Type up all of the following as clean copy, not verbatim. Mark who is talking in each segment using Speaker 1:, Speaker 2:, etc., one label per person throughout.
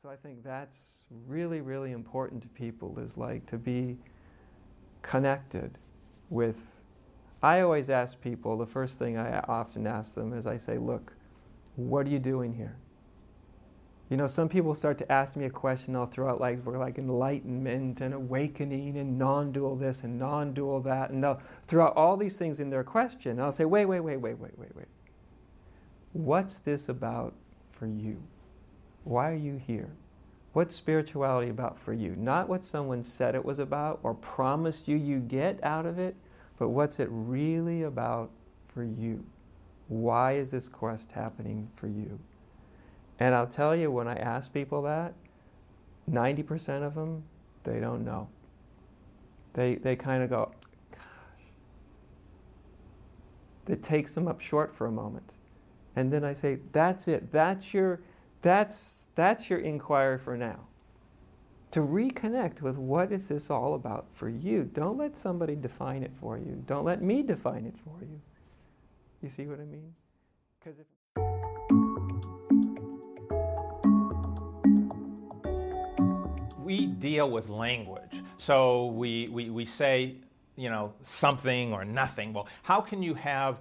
Speaker 1: So I think that's really, really important to people, is like to be connected with. I always ask people, the first thing I often ask them is I say, look, what are you doing here? You know, some people start to ask me a question, I'll throw out like, we're like enlightenment and awakening and non-dual this and non-dual that, and they'll throw out all these things in their question. And I'll say, wait. What's this about for you? Why are you here? What's spirituality about for you? Not what someone said it was about or promised you get out of it, but what's it really about for you? Why is this quest happening for you? And I'll tell you, when I ask people that, 90% of them, they don't know. They kind of go, gosh. It takes them up short for a moment. And then I say, that's it. That's your inquiry for now. To reconnect with what is this all about for you. Don't let somebody define it for you. Don't let me define it for you. You see what I mean? Because if
Speaker 2: we deal with language, so we say, you know, something or nothing. Well, how can you have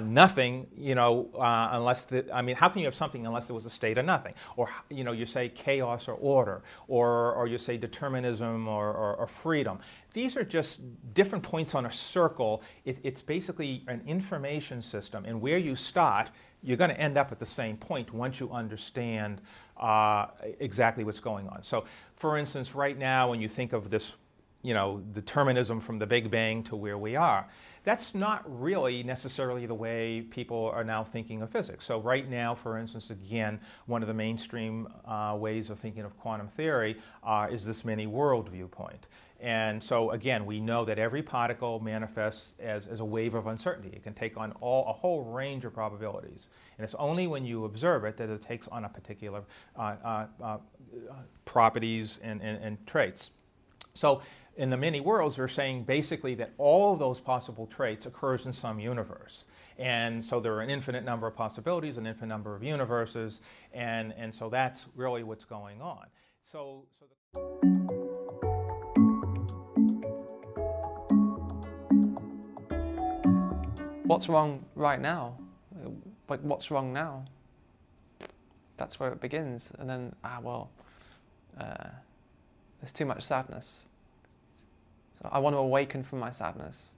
Speaker 2: nothing, you know, how can you have something unless there was a state of nothing? Or, you know, you say chaos or order, or you say determinism or freedom. These are just different points on a circle. It's basically an information system, and where you start, you're going to end up at the same point once you understand exactly what's going on. So, for instance, right now, when you think of this, you know, determinism from the Big Bang to where we are, that's not really necessarily the way people are now thinking of physics. So right now, for instance, again, one of the mainstream ways of thinking of quantum theory is this many-world viewpoint. And so again, we know that every particle manifests as a wave of uncertainty. It can take on a whole range of probabilities. And it's only when you observe it that it takes on a particular properties and traits. So in the many worlds, we're saying basically that all of those possible traits occurs in some universe. And so there are an infinite number of possibilities, an infinite number of universes, and so that's really what's going on.
Speaker 3: What's wrong right now? Like, what's wrong now? That's where it begins. And then, there's too much sadness. So I want to awaken from my sadness.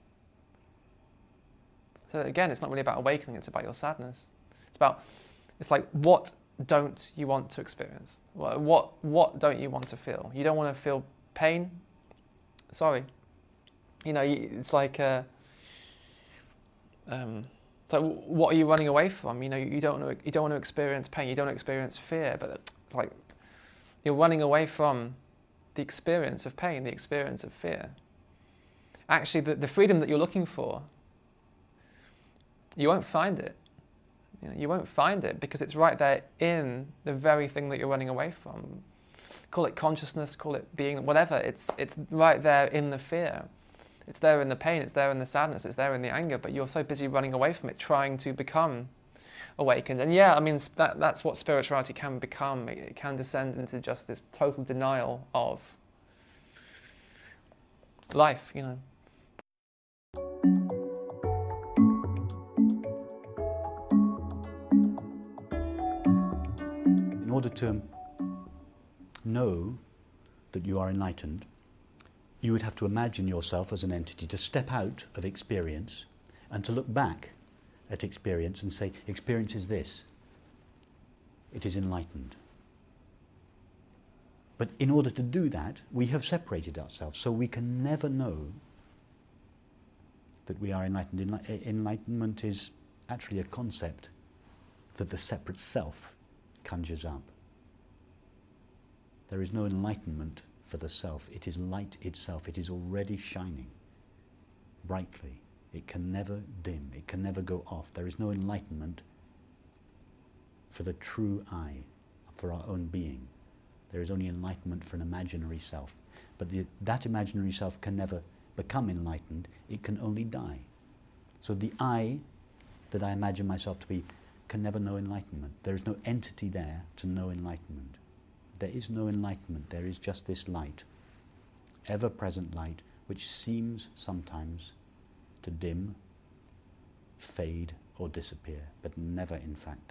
Speaker 3: So again, it's not really about awakening, it's about your sadness. It's like, what don't you want to experience? What don't you want to feel? You don't want to feel pain? Sorry. You know, it's like, so what are you running away from? You know, you don't want to experience pain, you don't want to experience fear, but it's like, you're running away from the experience of pain, the experience of fear. Actually, the freedom that you're looking for, you won't find it. You know, you won't find it because it's right there in the very thing that you're running away from. Call it consciousness, call it being, whatever. It's right there in the fear. It's there in the pain, it's there in the sadness, it's there in the anger, but you're so busy running away from it, trying to become awakened. And yeah, I mean, that's what spirituality can become. It can descend into just this total denial of life, you know.
Speaker 4: In order to know that you are enlightened, you would have to imagine yourself as an entity, to step out of experience and to look back at experience and say, experience is this. It is enlightened. But in order to do that, we have separated ourselves, so we can never know that we are enlightened. Enlightenment is actually a concept that the separate self conjures up. There is no enlightenment for the self. It is light itself. It is already shining brightly. It can never dim. It can never go off. There is no enlightenment for the true I, for our own being. There is only enlightenment for an imaginary self. But that imaginary self can never become enlightened. It can only die. So the I that I imagine myself to be can never know enlightenment. There is no entity there to know enlightenment. There is no enlightenment, there is just this light, ever-present light, which seems sometimes to dim, fade, or disappear, but never in fact